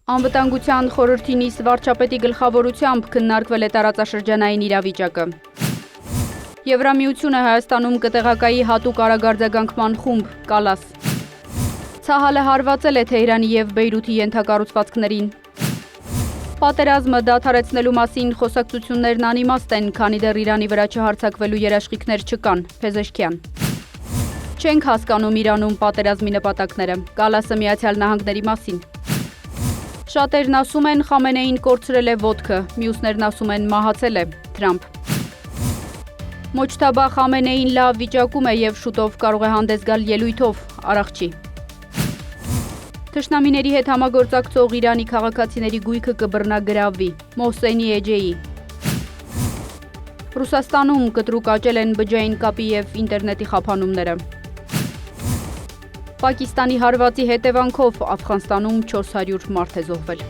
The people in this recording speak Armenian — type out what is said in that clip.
Անվտանգության խորհրդի նիստ վարչապետի գլխավորությամբ քննարկվել է տարածաշրջանային իրավիճակը։ Եվրամիությունը Հայաստանում կտեղակայի հատուկ արագարձագանքման խումբ «Կալաս»։ Ցահալը հարվածել է Թեհրանի և Բեյրութի ենթակառուցվածքներին։ Պատերազմը դադարեցնելու մասին խոսակցություններն անիմաստ են, քանի դեռ Իրանի վրա չհարձակվելու երաշխիքներ չկան։ Փեզեշքյան։ Չենք հասկանում Իրանում պատերազմի նպատակները։ «Կալասը» Միացյալ Նահանգների մասին։ Շատերն ասում են Խամենեին կորցրել է ոտքը, մյուսներն ասում են մահացել է։ Թրամփ։ Մոջթաբա Խամենեին լավ վիճակում է և շուտով կարող է հանդես գալ ելույթով, Արաղչի։ Թշնամիների հետ համագործակցող Իրանի քաղաքացիների գույքը կբռնագրավվի, Մոհսենի Էջեի։ Ռուսաստանում կտրուկ աճել են բջջային կապի և ինտերնետի խափանումները։ Պակիստանի հարվածի հետևանքով Աֆղանստանում 400 մարդ է զոհվել։